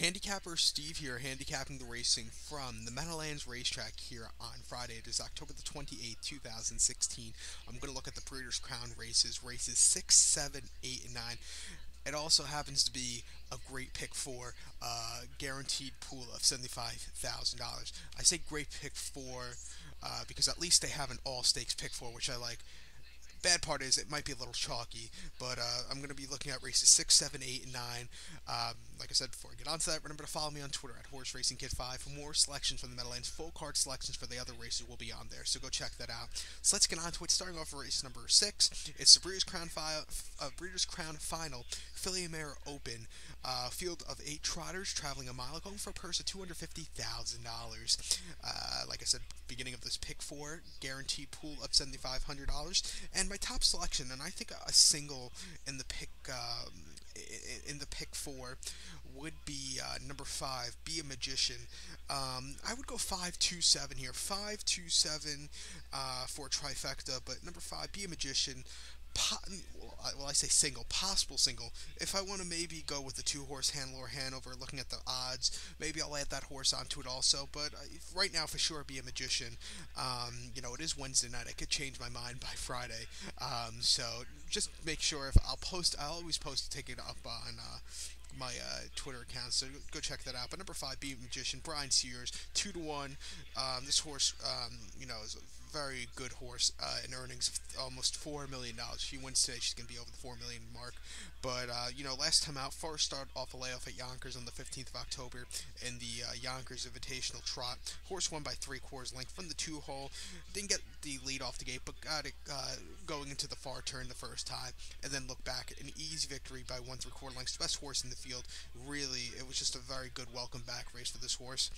Handicapper Steve here, handicapping the racing from the Meadowlands Racetrack here on Friday. It is October the 28th, 2016. I'm going to look at the Breeders' Crown races 6, 7, 8, and 9. It also happens to be a great pick for guaranteed pool of $75,000. I say great pick for because at least they have an all stakes pick for, which I like. Bad part is it might be a little chalky, but I'm going to be looking at races 6, 7, 8, and 9. Like I said before I get onto that, remember to follow me on Twitter at Horse Racing Kid 5 for more selections from the Meadowlands. Full card selections for the other races will be on there, so go check that out. So let's get on to it. Starting off with race number 6, it's the Breeders' Crown Final, Philly Mare Open. Field of 8 trotters traveling a mile, going for a purse of $250,000. Like I said, beginning of this pick 4, guaranteed pool of $7,500, and my top selection, and I think a single in the pick 4 would be number 5, Be a Magician. I would go 5-2-7 here, 5-2-7 for a trifecta, but number 5, Be a Magician. I say single, possible single. If I want to maybe go with the 2-horse Hanover, looking at the odds, maybe I'll add that horse onto it also. But right now, for sure, Be a Magician. It is Wednesday night. I could change my mind by Friday. So just make sure if I'll always post a ticket up on my Twitter account, so go check that out. But number 5, Be a Magician, Brian Sears, 2-1. This horse, is a very good horse in earnings of almost $4 million. If she wins today, she's going to be over the $4 million mark. But last time out, first start off a layoff at Yonkers on the 15th of October in the Yonkers Invitational Trot. Horse won by 3/4 length from the 2-hole. Didn't get the lead off the gate, but got it going into the far turn the first time, and then look back, an easy victory by 1/3 lengths. The best horse in the field. Really, it was just a very good welcome back race for this horse.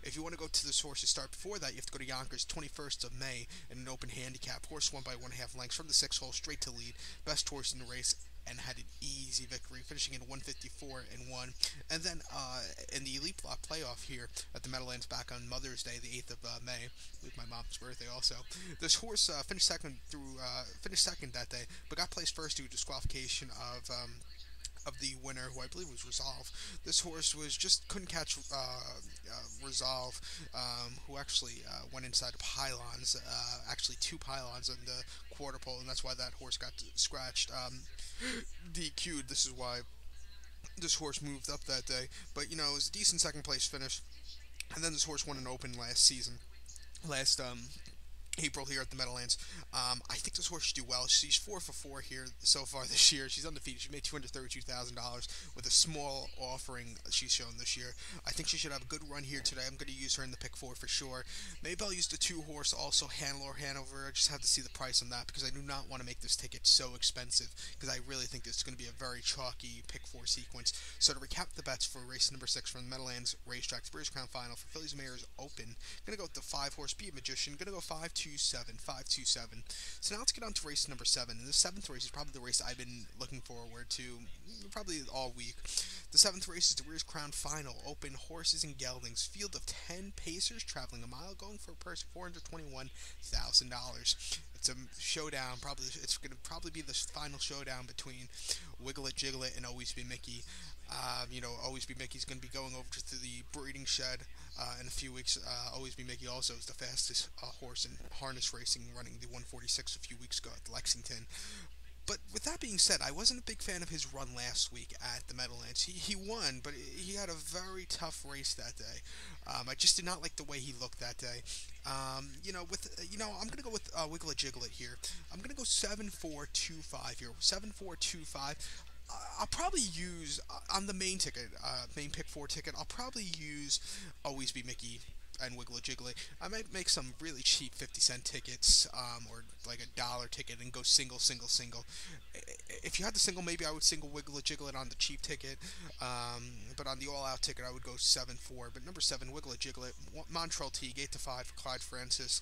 If you want to go to this horse's start before that, you have to go to Yonkers 21st of May in an open handicap. Horse won by 1.5 lengths from the 6-hole straight to lead. Best horse in the race, and had an easy victory, finishing in 154-1. And then in the Elite Block playoff here at the Meadowlands back on Mother's Day, the 8th of May, with my mom's birthday also. This horse finished second that day, but got placed first due to disqualification of the winner, who I believe was Resolve. This horse couldn't catch Resolve, who actually went inside of pylons, actually 2 pylons on the quarter pole, and that's why that horse got scratched. DQ'd. This is why this horse moved up that day. But it was a decent second place finish. And then this horse won an Open last April here at the Meadowlands. I think this horse should do well. She's 4 for 4 here so far this year. She's undefeated. She made $232,000 with a small offering she's shown this year. I think she should have a good run here today. I'm going to use her in the pick 4 for sure. Maybe I'll use the 2-horse also, Hanover. I just have to see the price on that because I do not want to make this ticket so expensive because I really think this is going to be a very chalky pick 4 sequence. So to recap the bets for race number 6 from the Meadowlands Racetrack, the Breeders' Crown Final for Phillies Mares Open. Going to go with the 5-horse Be a Magician. Going to go 5-2-7. So now let's get on to race number 7. And the 7th race is probably the race I've been looking forward to probably all week. The 7th race is the Breeders' Crown Final, Open, horses and geldings. Field of 10 pacers traveling a mile, going for a purse of $421,000. It's a showdown. It's going to probably be the final showdown between Wiggle It, Jiggle It, and Always Be Mickey. Always Be Mickey's going to be going over to the breeding shed in a few weeks. Always Be Mickey also is the fastest horse in harness racing, running the 146 a few weeks ago at Lexington. But with that being said, I wasn't a big fan of his run last week at the Meadowlands. He won, but he had a very tough race that day. I just did not like the way he looked that day. I'm gonna go with Wiggle It Jiggle It here. I'm gonna go 7-4-2-5 here. 7-4-2-5. I'll probably use on the main ticket, main pick 4 ticket. I'll probably use Always Be Mickey and Wiggle It Jiggle It. I might make some really cheap 50-cent tickets, or like $1 ticket, and go single. If you had the single, maybe I would single Wiggle It Jiggle It on the cheap ticket. But on the all-out ticket, I would go 7-4. But number 7, Wiggle It Jiggle It, Montreal Teague, 8-5 for Clyde Francis.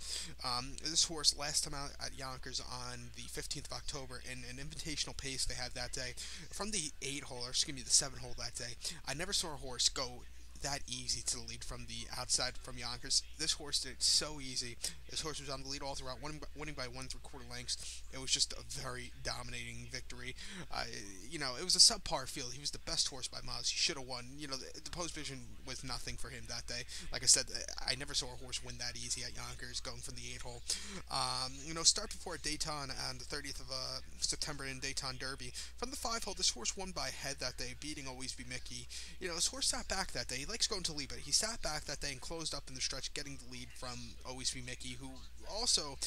This horse last time out at Yonkers on the 15th of October in an invitational pace they had that day from the 8-hole, or excuse me, the 7-hole that day. I never saw a horse go that easy to the lead from the outside from Yonkers. This horse did it so easy. This horse was on the lead all throughout, winning by 1 3/4 lengths. It was just a very dominating victory. Uh, it was a subpar field. He was the best horse by miles. He should have won. The post vision was nothing for him that day. Like I said, I never saw a horse win that easy at Yonkers going from the 8 hole. Start before Dayton on the 30th of September in Dayton Derby. From the 5 hole, this horse won by head that day, beating Always Be Mickey. His horse sat back that day. He likes going to lead, but he sat back that day and closed up in the stretch, getting the lead from Always Be Mickey, who also,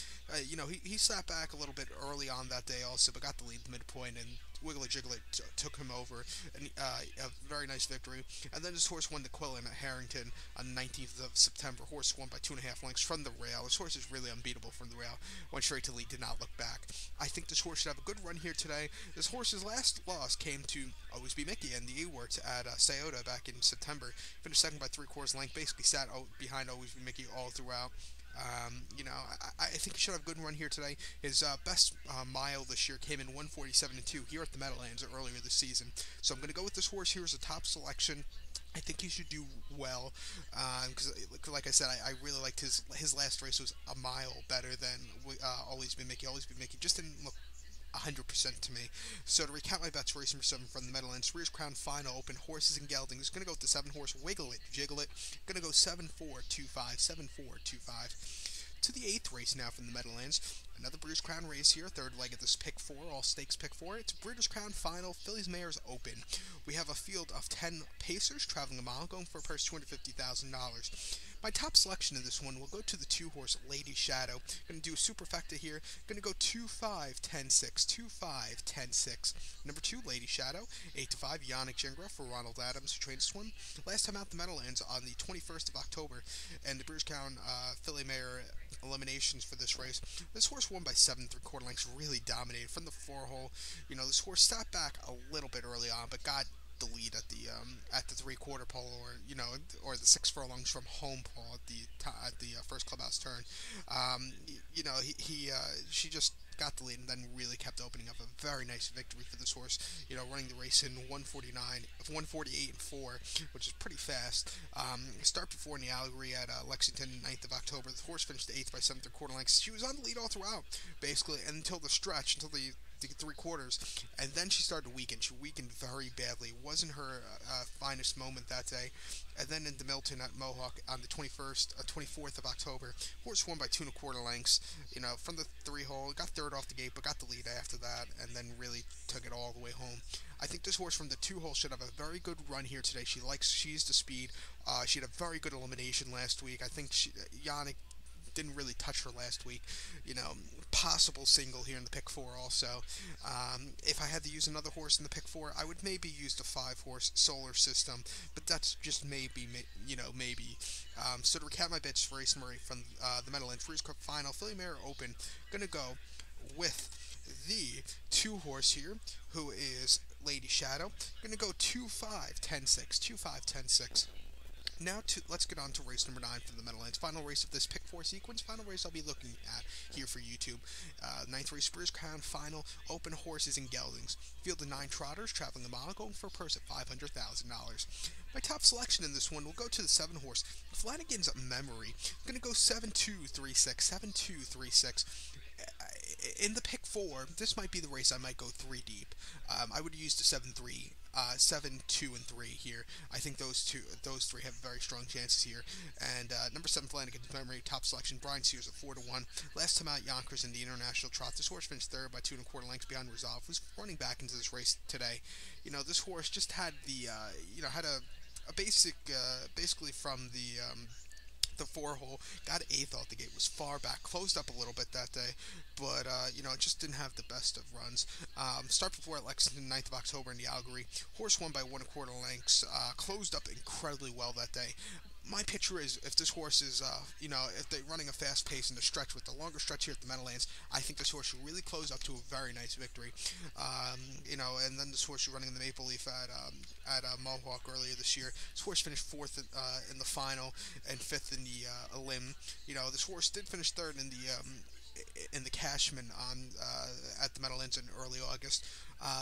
he sat back a little bit early on that day also, but got the lead at the midpoint, and Wiggly Jigglet took him over, and a very nice victory. And then this horse won the Quillen at Harrington on the 19th of September. Horse won by 2.5 lengths from the rail. This horse is really unbeatable from the rail. Went straight to lead, did not look back. I think this horse should have a good run here today. This horse's last loss came to Always Be Mickey and the Ewarts at Scioto back in September. Finished second by 3/4 length. Basically sat behind Always Be Mickey all throughout. I think he should have a good run here today. His best mile this year came in 1:47.2 here at the Meadowlands earlier this season. So I'm going to go with this horse here as a top selection. I think he should do well because, like I said, I really liked his last race was a mile better than Always Be Mickey. Always Be Mickey just didn't look 100% to me. So to recount my bets, race number 7 from the Meadowlands, Breeders' Crown Final Open, horses and geldings. Going to go with the 7 horse, Wiggle It, Jiggle It. Going to go 7-4-2-5, 7-4-2-5. To the 8th race now from the Meadowlands. Another Breeders' Crown race here, third leg of this pick 4, all stakes pick 4. It's Breeders' Crown Final, Fillies Mares Open. We have a field of 10 pacers traveling a mile, going for a purse $250,000. My top selection in this one will go to the 2 horse Lady Shadow. Going to do a superfecta here. Going to go 2-5-10-6, 2-5-10-6. Number 2, Lady Shadow. 8-5, Yannick Gingras for Ronald Adams, who trains this one. Last time out the Meadowlands on the 21st of October. And the Breeders' Crown Filly Mare eliminations for this race. This horse won by 7 3/4 lengths, really dominated from the 4 hole. This horse sat back a little bit early on, but got the lead at the 3/4 pole, or the 6 furlongs from home pole at the first clubhouse turn. She just got the lead and then really kept opening up. A very nice victory for this horse. Running the race in 148 and 4, which is pretty fast. Start before in the Allegory at Lexington, 9th of October. The horse finished 8th by 7 3/4 lengths. She was on the lead all throughout, basically, until the stretch, until the 3/4, and then she started to weaken. She weakened very badly. It wasn't her finest moment that day. And then into Milton at Mohawk on the 24th of October, horse won by 2 1/4 lengths. From the 3 hole, got third off the gate, but got the lead after that, and then really took it all the way home. I think this horse from the 2 hole should have a very good run here today. She's the speed. She had a very good elimination last week. I think Yannick didn't really touch her last week. Possible single here in the pick 4 also. If I had to use another horse in the pick 4, I would maybe use the 5 horse Solar System, but that's just maybe. So to recap my bets for race number 8 from the Meadowlands Breeders' Cup Final, Filly Mare Open, gonna go with the 2 horse here, who is Lady Shadow. Gonna go 2-5-10-6, 2-5-10-6. Now let's get on to race number 9 for the Meadowlands. Final race of this pick 4 sequence. Final race I'll be looking at here for YouTube. 9th race, Breeders' Crown Final, Open, horses and geldings. Field of 9 trotters traveling a mile, going for a purse at $500,000. My top selection in this one will go to the 7 horse, Flanagan's Memory. I'm going to go 7-2-3-6, 7-2-3-6. In the pick 4, this might be the race I might go 3 deep. I would use the 7-3. 7, 2, and 3 here. I think those 3 have very strong chances here. And number 7, Flanagan's Memory, top selection. Brian Sears at 4-1. Last time out, Yonkers in the International Trot. This horse finished 3rd by 2 1/4 lengths behind Resolve, who's running back into this race today. This horse just had had a basically from the 4 hole, got 8th off the gate, was far back, closed up a little bit that day, but it just didn't have the best of runs. Start before at Lexington, 9th of October in the Allegory. Horse won by 1 1/4 lengths, closed up incredibly well that day. My picture is, if this horse is, if they're running a fast pace in the stretch with the longer stretch here at the Meadowlands, I think this horse should really close up to a very nice victory. And then this horse is running in the Maple Leaf at Mohawk earlier this year. This horse finished 4th in the final and 5th in the Elim. This horse did finish 3rd in the in the Cashman on at the Meadowlands in early August.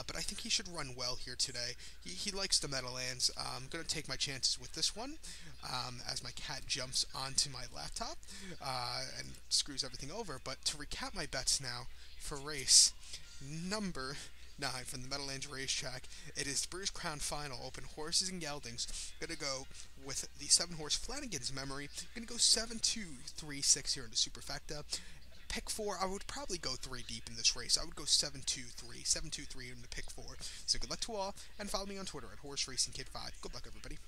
But I think he should run well here today. He likes the Meadowlands. I'm going to take my chances with this one as my cat jumps onto my laptop and screws everything over. But to recap my bets now for race number 9 from the Meadowlands Racetrack, it is the British Crown Final, open horses and geldings. Gonna go with the 7-horse Flanagan's Memory. Gonna go 7-2-3-6 here into Superfecta. Pick 4, I would probably go 3 deep in this race. I would go 7-2-3, 7-2-3 into pick 4. So good luck to all, and follow me on Twitter at HorseRacingKid5. Good luck, everybody.